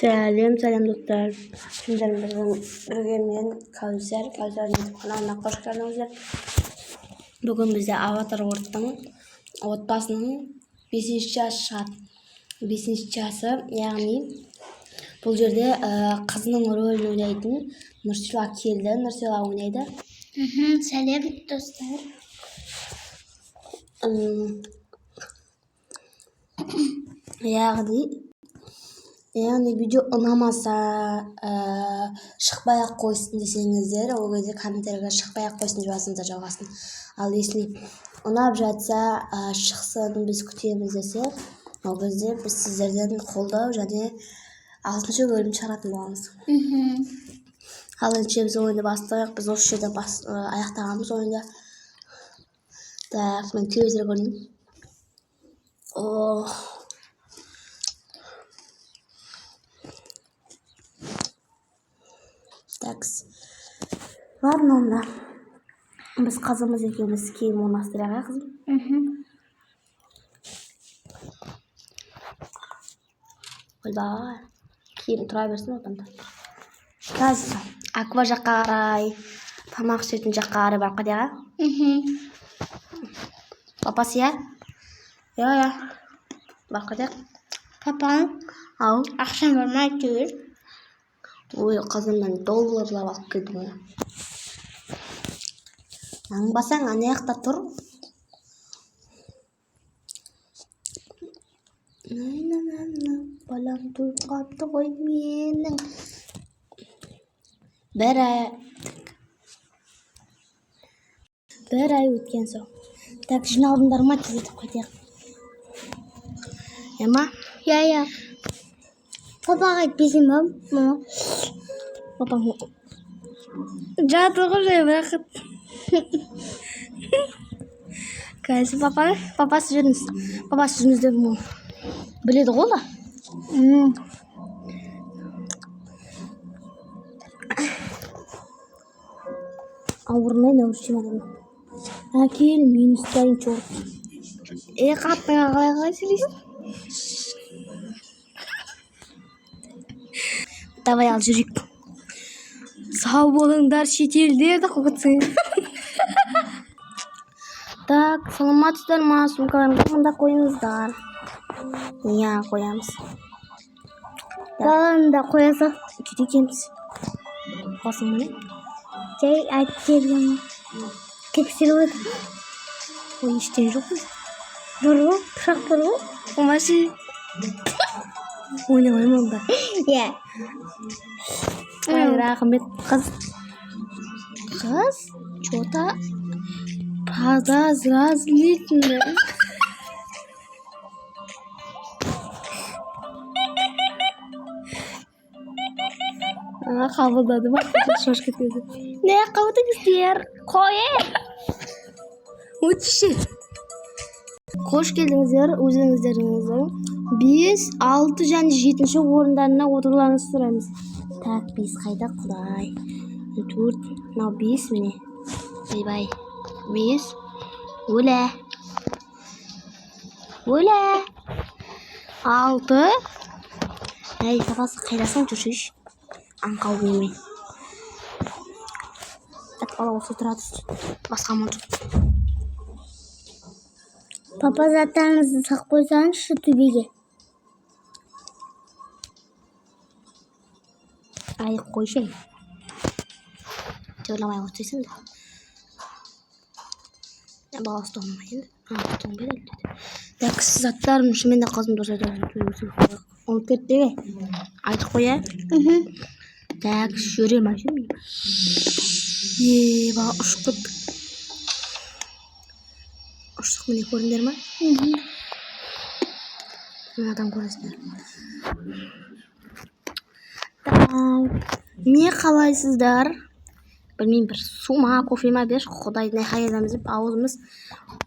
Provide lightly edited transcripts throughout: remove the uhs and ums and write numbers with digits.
Selam dostlar. Sizlerle birge men Kawsar kanalına hoş geldinizler. Bugün bize Avatar отбасының 5-ші жасы шығады. 5-ші жасы, яғни бұл жерде қызының рөлін ойнайтын Нұрсила келді. Нұрсила ойнайды. Сәлем достар. Яғни видео ұнамаса шықпай-ақ қойсын десеңіздер, ол кезде комментарийге шықпай-ақ қойсын деп жазыңыздар жалғасын. Ал если ұнап жатса шықсын, біз күтеміз десе, ол кезде біз сіздерден қолдау және 6-шы бөлім шығаратын боламыз. Ал енді біз ойынды бастайық. Біз осы жерде аяқтағанбыз ойынды. Так, мен телевизор көрейін. Такс. Ладно, онда. Біз қызымыз екеуміз киім орнастырайық, қызым. Ойбай. Киім тұра берсін отанда. Қазір аква жаққа қарай, тамақ ішетін жаққа қарай барып қадеға. Папасы я? Я. Барып қадеға. Папаң, Ау. ақшам бармай тұр. Ой, қызымнан долларлап алып келдім оны. Нанбасаң ана жақта тұр. Балам туып қапты ғой менің. Бір ай өткен соң. Так, жиналдыңдар ма, тезетіп қайтайық. Ема? Я. Папаға айтпесем ба? Папам Жатыр ғой жай бақыт. Қазір папасы жүріңіз. Папасы жүріңіз деп біледі ғой да. Ауырмайын чемоданын. Әкел, мен ұстайын чорт. Қатыңа қалай сөйлейсің? Давай ал жүрейік. Сау болыңдар, шетелдерді қоқытсың. Так, саламатсыздар ма? Сумкаларыңызды мұнда қойыңыздар. Я, қоямыз. Баланы да қоясақ. Жүретеміз. Қосың мұны? Жай айтып берген. Тексеріп өтіп. Ой, ештен жоқ қой. Бар ғой, пышақ бар ғой. Омашы. Ойнамайым онда. Я. Рахмет, қыз. Қыз? Чота? Подозрительно. Қабылдады ма? Шаш кетеді. Не қабылдыңыздар? Қойы. Өтші. Қош келдіңіздер, өзіңіздеріңіздің 5, 6 және 7-ші орындарына отыруларыңызды сұраймыз. Так, 5 қайда құдай? 4, мынау 5 міне. Бай-бай. 5. Өлә. 6. Әй, сапасы қайдасың жүршіш? Аңқау беймей. Так, бала осы тұра түс. Басқа мұнты. Папа заттарыңызды сақ қойсаңызшы төбеге. Ай, қойшай. Жауламай отырсың да. Баласы тоңмайын. Тоңбайды әлі. Так, заттарым шымен де қызым дұрыс айтады. Оны кеттіге. Айтып қоя. Так, жүрем әшім. Бала ұшқыт. Ұштық міне көріңдер ма? Мен адам көресіңдер. Не қалайсыздар? Білмеймін, бір сума, кофема бер, құдайдың айқайдамыз деп ауызымыз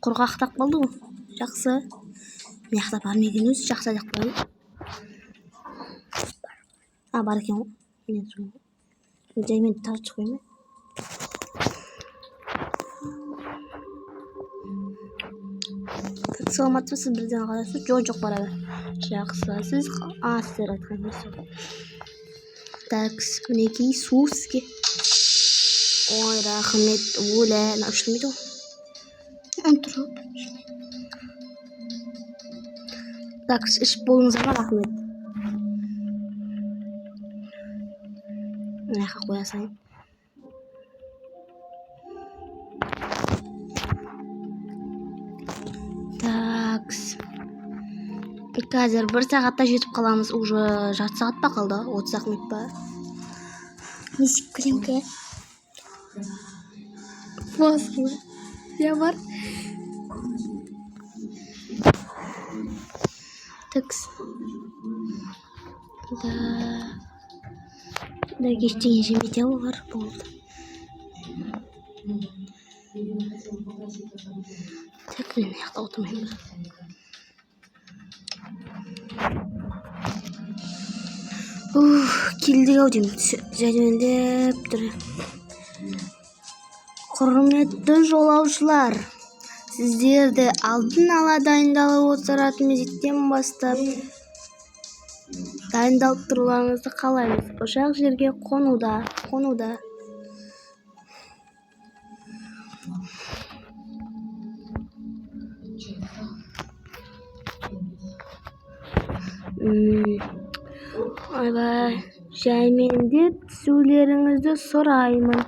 құрғақтап қалды ғой. Жақсы. Мен ақтап бармеген өзі, жақсы деп қойын. Бар екен ғой. Жаймен тартшы қоймай. Саламатсыз бірден қарасыз, жоқ бара бер. Жақсы, сіз сіздер айтқан кезде. Так, мінекей су сізге. Ой, рахмет, өлә, ашылмайды ғой. Отырып. Так, ішіп болыңызға рахмет. Мына жаққа қоя салайын. Так. Қазір 1 сағатта жетіп қаламыз. Уже жарты сағат па қалды? 30 минут па? Несіп көремге. Басылы. Я бар. Так. Да кештен жемете олар болды. Так, мен яқта отырмаймын. Келдік-ау деймін. Жәрмендеп тұр. Құрметті жолаушылар, сіздерді алдын ала дайындалып отыратын мезеттен бастап дайындалып тұруларыңызды қалаймыз. Ұшақ жерге қонуда. Айбай, жаймендеп түсулеріңізді сұраймын.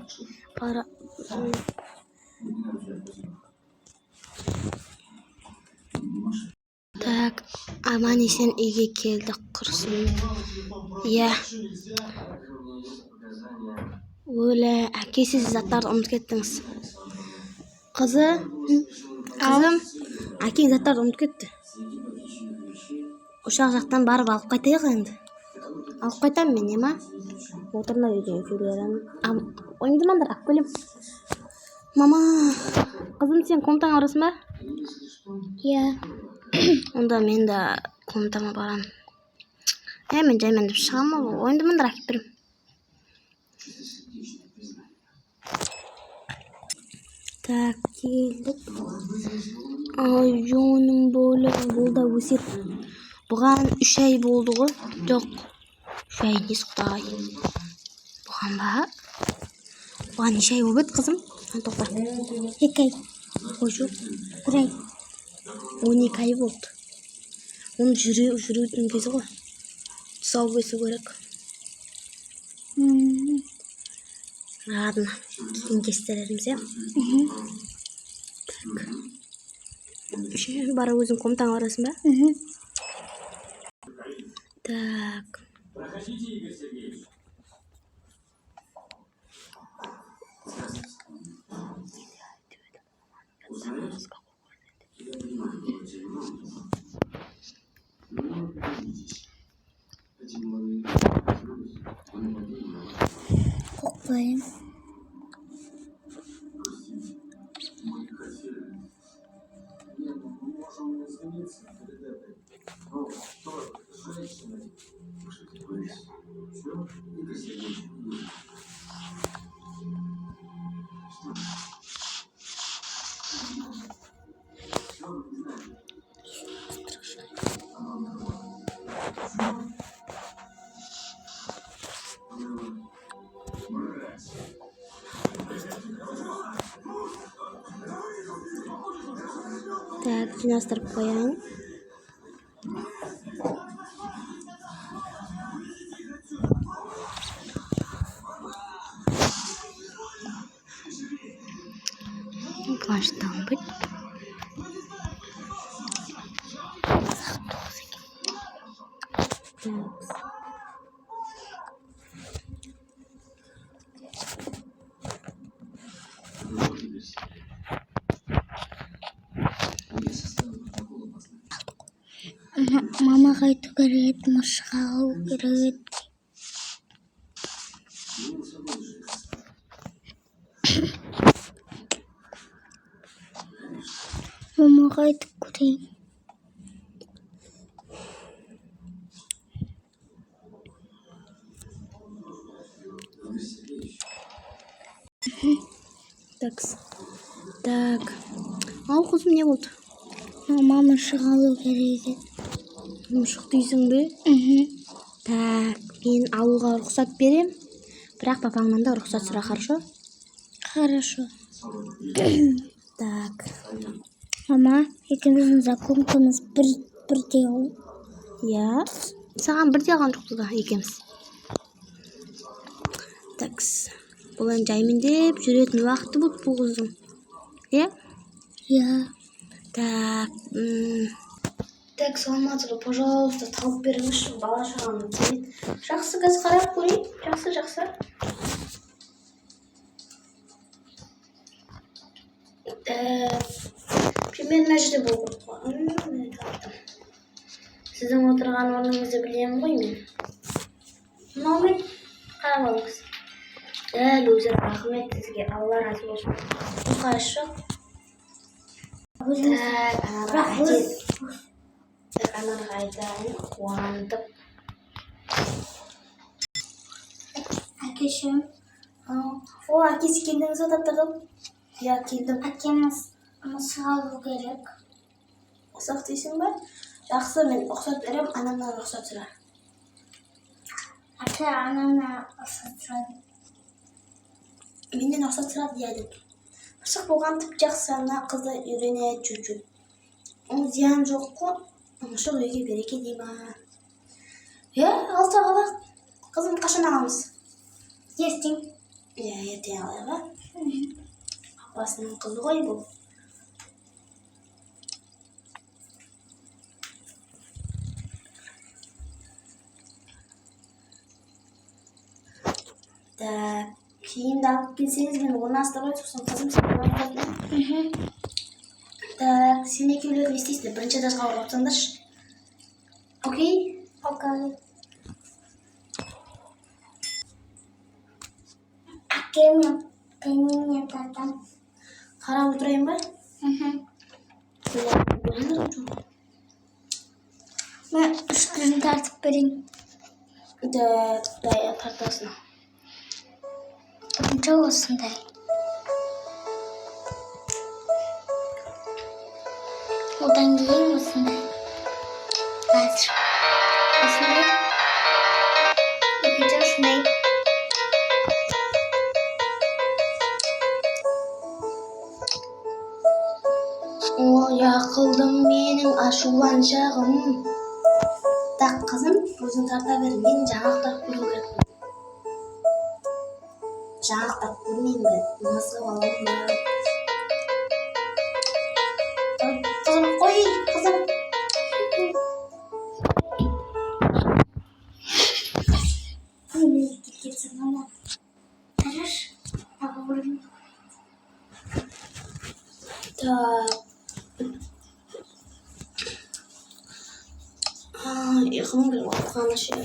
Так, аман-есен үйге келдік құрсын. Иә. Өлі, әкесіз заттарды ұмытып кеттіңіз. Қызым, әкең заттарды ұмытып кетті. Ұшақ жақтан барып алып қайтайық енді. Алып қайтам мен, ема? Отырна үйден күйлерін. Ойымды мандыр, ақ көлем. Мама, қызым, сен комнатаңа барасың ба? Иә. Онда мен де комнатама барам. Мен жаймендеп шығам, ойымды мандыр әкеп берем. Так, келдік. Ай, жоным болы, болда өсет. Бұған 3 ай болды ғой? Жоқ. 3 ай не сұқтай. Бұған ба? Бұған 2 ай өбет, қызым? Тоқта. 2 ай. Ой, жоқ. 1 ай. 12 ай болды. Оның жүретін кезі ғой. Тұсау көсі көрек. Ладно, кейін кестереріміз, е? Так. Бара өзің комнатаңа барасың ба? Так. Қоқпайым. Так, жинастырып қояйын. Планшеттан бит. Мама қайту керек, машыға алу керек. Мама қайту керек. Так. Ау, қызым, не болды? Ama mışık alу gerek. Мышық дейсің бе? Так, мен алуға рұқсат берем. Бірақ папаңнан да рұқсат сұра, хорошо? Хорошо. Так. Ama ikimizin de komutımız bir değil. Иә. Саған бірдей алған жоқпыз ба екеуміз? Так. Бұл енді жаймендеп жүретін уақыты болды бұл қыздың. Иә? Ya. Так. Так, саламатсыз ба, пожалуйста, тауып беріңізші, бала шағамды келеді. Жақсы, қазір қарап көрейін. Жақсы. Примерно мына жерде болу керек қой. Міне таптым. Сіздің отырған орныңызды білемін ғой мен. Мынаумен қарап алыңыз. Дәл өзі, рахмет сізге, Алла разы болсын. Мұқайшы жоқ. Так, анаға айтайын, қуантып. Әкешім. О, әкесі келдіңіз ба таптырдым? Иә, келдім. Әкеміз mışık alу gerek. Ұсақ дейсің ба? Жақсы, мен рұқсат берем, анамнан рұқсат сұра. Әке анамна рұқсат сұрады. Менен рұқсат сұрады дедім. Mışık болған тіп жақсы, ана қызды үйренеді чуть-чуть. Ол зиян жоқ қой. Mışık үйге береке дей ма? Алса қала. Қызым қашан аламыз? Ертең. Ертең алайық ба? Апасының қызы ғой бұл. Так, киімді алып келсеңіз, мен орналастырып сосын қызым сен айтатын. Так, сен екеулер не істейсіңдер? Бірінші этажға отырсаңдаршы. Окей? Окей. Әкем пеніне татам. Қарап отырайын ба? Мен үстін тартып берейін. Да, тартасың. Çok osundayım. Oradan giyeyim osundayım. Hazır. Osundayım. Yapacağım osundayım. Ya қылдым менің ашуланшағым. Так, қызым, өзің тарта бер, мен жаңалықтар көру керекпін. Жаңалықтар көрмеймін бе? Мазғып аламын ба? Қызым, қой, қызым. Böyle gideceksin ama. Hayır. Ağırım. Так. Ұйқым келіп отқаны ше.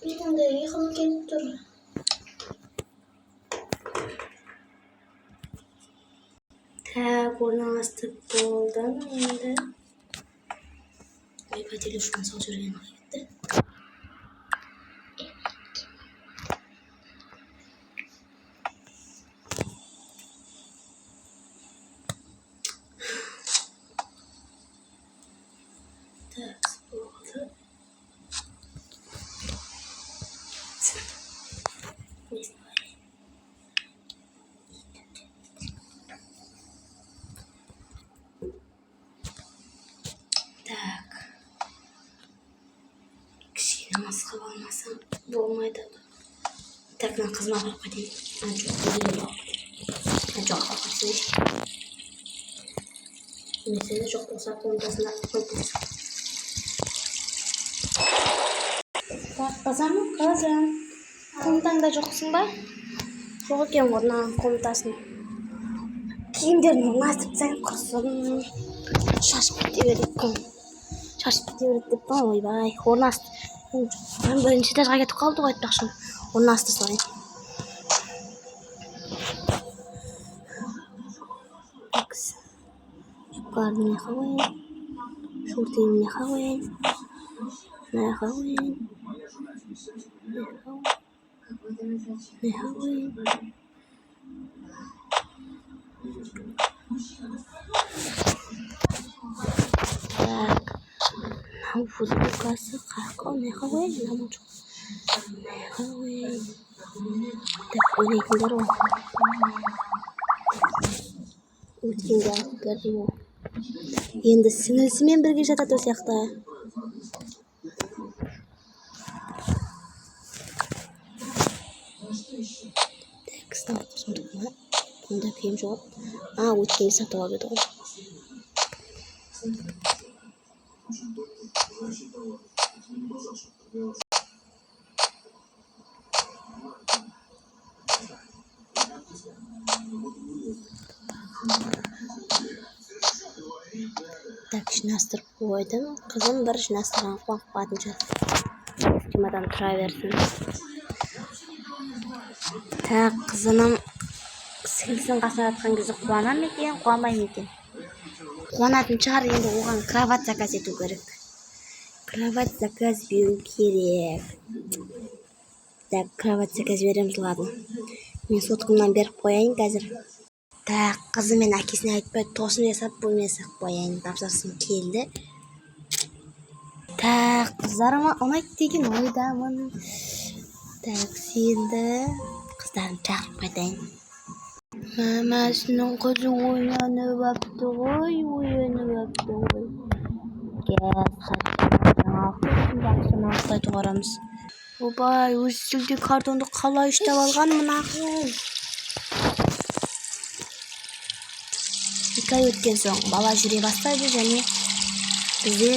Менің де ұйқым келіп тұр. Так, орналастырып болдым енді. Ой, телефон салып жүрген кетті. Так, болды. Так. Кішкене масқап алмасам болмайды. Так, мен қызыма барып кетейін. Жоқ, меселе жоқ болса комнатасына қойып берсін. Так, қызым. Комнатаңда жоқсың ба? Жоқ екен ғой мына комнатасын. Киімдерін орналастырып тастайын, құрсын. Шашып кете береді деп па, ойбай. Орналастыр. Мен бірінші этажға кетіп қалды ғой айтпақшым. Орналастыр салайын. Шапкаларды мына жаққа қояйын. Шортиімді мына жаққа қояйын. Мына жаққа қояйын. Так. Футболкасы қаққа не қойын, намын жоқ. Не қойын. Так, ойнайтындар ғой. Өткенде алып бердім ғой. Енді сіңілісімен бірге жатады о сияқты. Так, снова қосымдықына. Бұнда киім жоқ. Өткенде сатып алып еді ғой. Так, жинастырып қойдым. Қызым бір жинастырған қуанып қалатын шығар. Темадан тұра берсін. Так, қызымның сіңлісінің қасына жатқан кезде қуана ма екен, қуанбай ма екен? Қуанатын шығар, енді оған кровать заказ ету керек. Кровать заказ беру керек. Так, кровать заказ береміз, ладно. Мен соткымнан беріп қояйын қазір. Так, қызы мен әкесіне айтпай тосын жасап бөлмеге салып қояйын. Тапсырсын келді. Так, қыздарыма ұнайды деген ойдамын. Так, енді қыздарын шақырып қайтайын. Мамасының қызы ойнанып апты ғой. Жаңалықты айтуға барамыз. Обай, өзі сілде картонды қалай ұштап алған мына қыз? 2 ай өткен соң бала жүре бастайды және бізде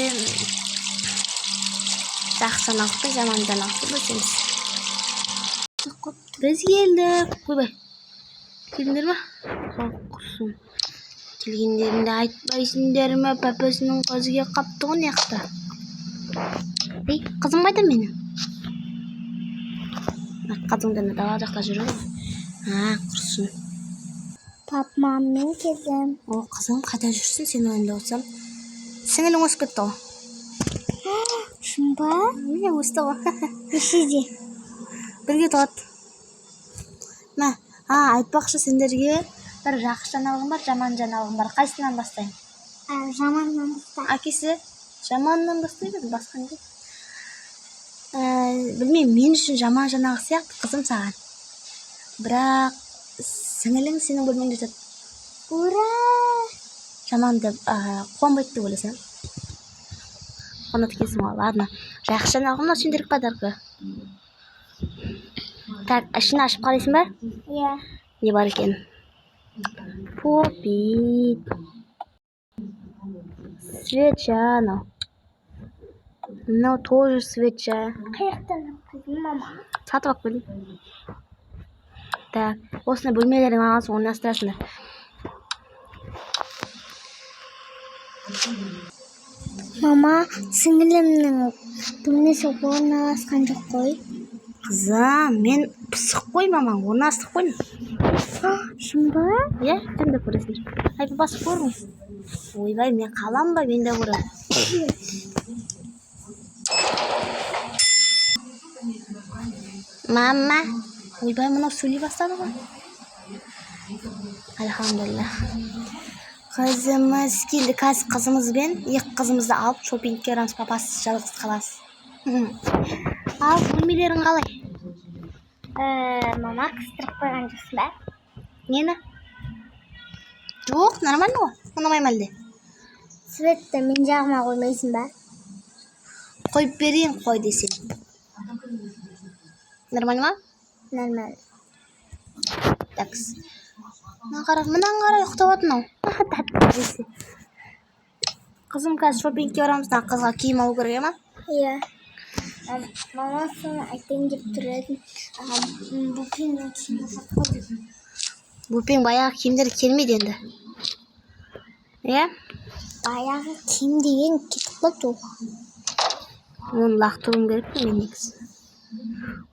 жақсы жаңалықты, жаман жаңалықты бөлісеміз. Біз келдік. Ойбай, келдіңдер ме? Құрсын. Келгендерінде айтпайсыңдар ма? Папасының қызыға қапты ғой неқта. Ей, қызым қайда менің? Қызыңды дала жақта жүрі ғой. Құрсын. Папаммен келдім. Қызым қайда жүрсің, сен ойында отырсам? Сіңілің өсіп кетті ғой. Шын ба? Міне өсті ғой. Нешеде? Бірге тұрады. Айтпақшы сендерге бір жақсы жаңалығым бар, жаман жаңалығым бар. Қайсынан бастайын? Жаманнан баста. Әкесі жаманнан бастайды, басқа неге? Білмеймін, мен үшін жаман жаңалық сияқты қызым саған. Бірақ сіңілің сенің бөлмеңде жатады. Ура! Жаман деп қуанбайды деп ойласам. Қуанады екенсің ғой. Ладно. Жақсы жаңалығым сендерге подарка. Так, ішін ашып қарайсың ба? Иә. Не бар екен? Попит. Свеча анау. Мынау тоже свеча. Қаяқтан алып мама? Сатып алып келдім. Так, осыны бөлмелерің алған соң ойнастырасыңдар. Мама, сіңілімнің бөлмесі орналасқан жоқ қой. Қызым, мен пысық қой, мама, орналастық қойдым. Шын ба? Иә, кімді көресіңдер? Папасы көрмей. Ойбай, мен қалам ба, мен де көрем. Мама, ойбай, мынау сөйлей бастады ғой. Альхамдулилlah. Қызымыз келді. Қазір қызымызбен екі қызымызды алып шопингке барамыз. Папасы жалғыз қаласыз. Ал бөлмелерің қалай? Мама, қыстырып қойған жоқсың ба? Нені? Жоқ, нормально ғой. Ұнамай ма әлде? Светті мен жағыма қоймайсың ба? Қойып берейін, қой десең. Нормально ма? Нормально. Такс. Мынаған қарай ұқтап ау. Қызым қазір шопингке барамыз. Қызға киім алу керек ма? Иә. Мама соны айтайын деп тұр едім. Бупеннің киімі сатқызды. Бупен баяғы киімдер келмейді енді. Иә? Баяғы киім деген кетіп қалды ол. Оны лақтыруым керек пе мен негізі?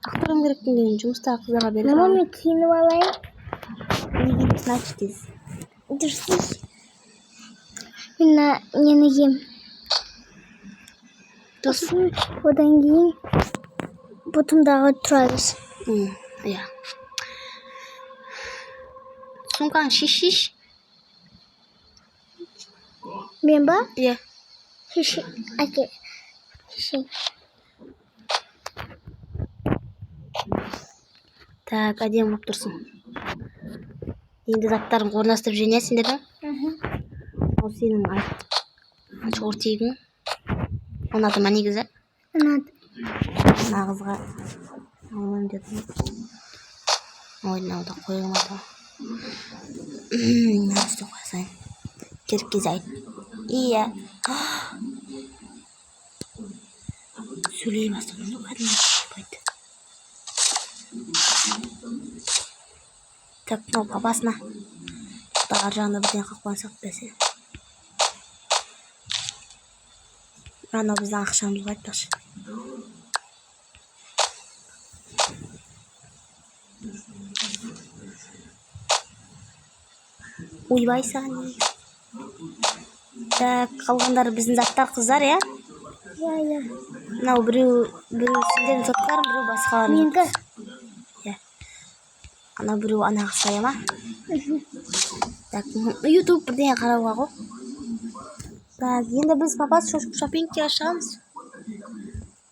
Лақтыруым керек пе мен жұмыстағы қыздарға бере Мама, мен киініп алайын. Неге значит дейсіз? Дұрыс. Мен нені кием? Сосын одан кейін бұтымдағы тұрамыз. Иә. Сумкаң шиш. Men ba? Iya. Hiç ake. Şey. Так, әдемі болып тұрсын. Енді заттарын орналастырып жинайсыңдар ма? Ол сенің шортегің. Ұнады ма негізі? Ұнады. Мына қызға алайын дедім. Ойын алды қойылмады. Мына үсті қойсайын. Керек кезде айт. Иә. Сөйлей бастадым. Кәдімгі шипайды. Так, мынау басына. Ар жағында бірден қақпан қойсақ бәсе. Анау біздің ақшамызға айтпақшы. Ойбай саған. Так, қалғандары біздің заттар қыздар, иә? Иә. Мынау біреу сендердің заттарың, біреу басқаларын. Менгі. Иә. Ана біреу анаға сая ма? Так, YouTube бірден қарауға ғой. Так, енді біз папас шопингке шығамыз.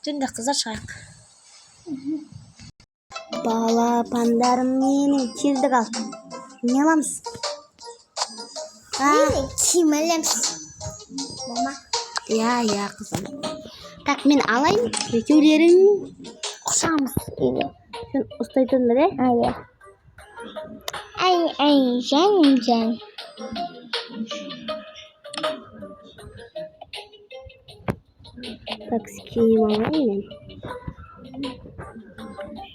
Жөнде қыздар шығайық. Балапандарым менің, келдік ал. Не аламыз? Киім аламыз. Мама. Иә, қызым. Так, мен алайын. Екеулерің Құшамыз. сен ұстайтын ба, де? Иә. Ай, жан. Так, киім алайын мен.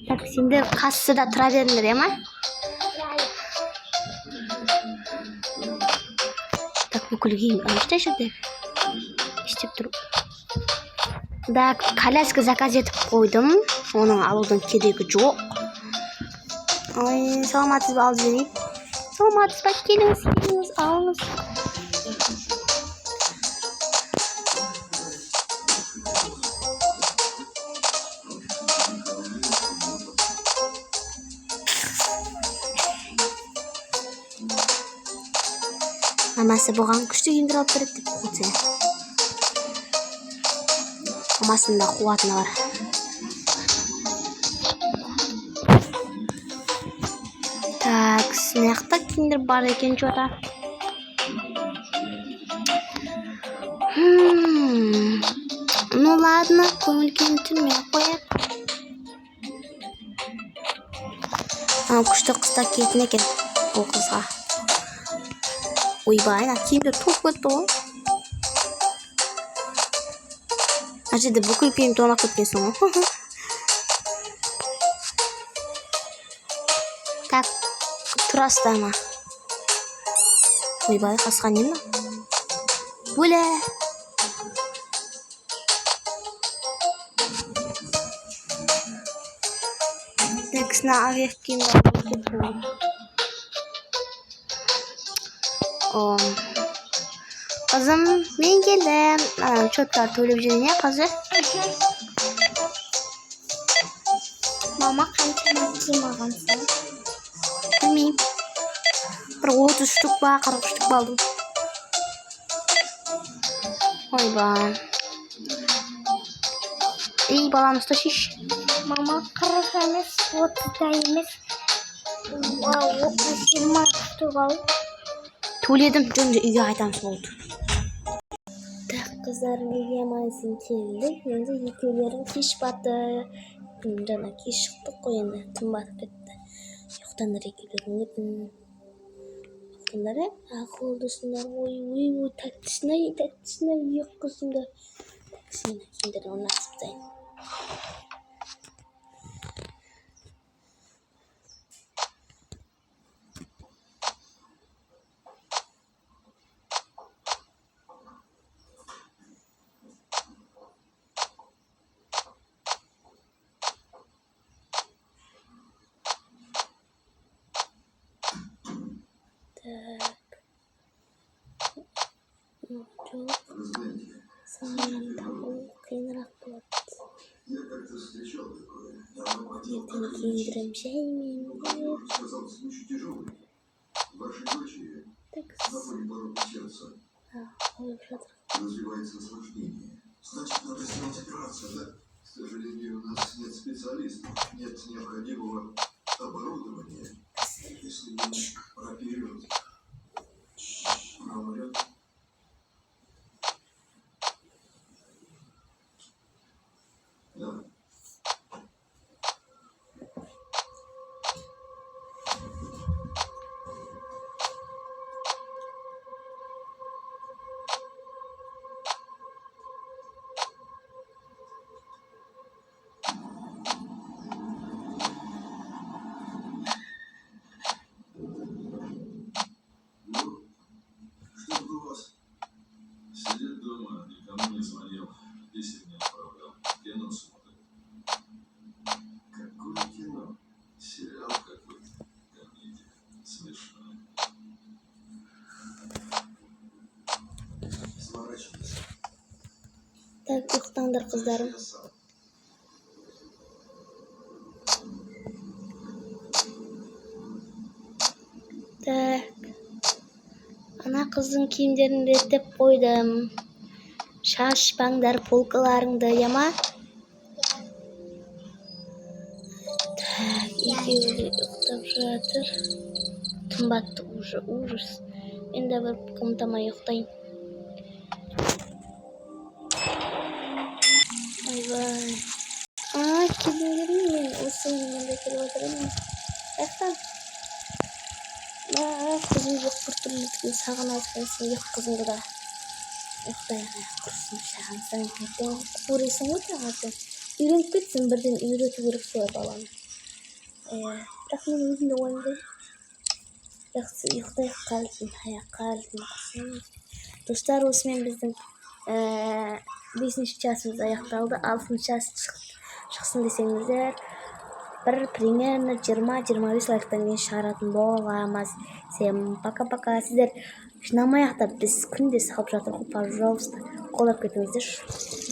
Так, сендер кассада тұра беріңдер, ема? Так, бүкіл киім өшті жүрді. Іштеп тұру. Так, коляска заказ етіп қойдым. Оның алудың керегі жоқ. Ой, саламатсыз ба, алып жіберейін. Саламатсыз ба, келіңіз, алыңыз. Мамасы бұған күшті киімдер алып береді деп қойды. Мамасында қуатыны бар. Так, сынақта киімдер бар екен жота. Ну ладно, көңіл күйін түрмей қояқ. Күшті қыста киетін екен ол қызға. Ойбай, киімдер топ кетті ғой. Жерде бүкіл киім тонап кеткенсің ғой. Так, тұрасыздар ма? Ойбай, қасқан не ма? Бөле! Тексіне авиак киімді алып кеткен. Қызым, мен келдім. Чоттар төлеп жүрген, иә, қазір? Мама қаншама киім алғансың? Білмеймін. Бір 30 штук ба, 40 штук алдым. Ойбай. Ей, баламызды шеш. Мама 40 емес, 30 емес. 20 штук ал. Төледім, жөнде үйге қайтамыз болды. Так, қыздар, үйге аман-есен келдік. Енді екеулерің кеш баты. Жаңа кеш шықтық қой, енді тым батып кетті. Ұйықтаңдар екеулерің етін. Ұйықтаңдар, ақылдысыңдар. Ой, тәттісіне ұйыққызыңдар. Тәттісіне киімдерді орнатып тастайын. Так. Жоқ. Санам табу қиынырақ болады. Ертең киіндірім жаймен. Так. Қойып специалист. Нет необходимого оборудования. Если не прооперировать, она умрет. Да. Что у вас? Сидит дома, никому не звонил, писем не отправлял. Кино смотрит. Какое кино? Сериал какой-то. Комедия. Смешно. Сворачивайся. Так, uykutаңдар кыздарым. Я сам. Так. Ана кыздың кийимдерин реттеп койдум. Шашпаңдар полкаларыңды, яма? Так, экөөсү уктап жатыр. Тымбаттык уже ужас. Мен да барып комнатама уктайм. Ойбай. Келиңерми? Мен осуңда келип отурмун. Эктан. Кызым жок бир түрлүү сагынат экенсиң, жок кызыңды да. Уктайын, курсун шагынсаң, ертең көресиң го тагы. Үйрөнүп кетсин, бирден үйрөтүү керек солай баланы. Бирок мен өзүм да ойнойм. Бирок уктay калдым, калдым. Достор, осы менен биздин 5-часыбыз аякталды. 6-час чыксын десеңиздер, bir примерно 20-25 лайктан кийин чыгаратын боламыз. Всем пока-пока. Сиздер шынамай ак да биз күндө салып жатырбыз, пожалуйста, колдоп кетиңиздерчи.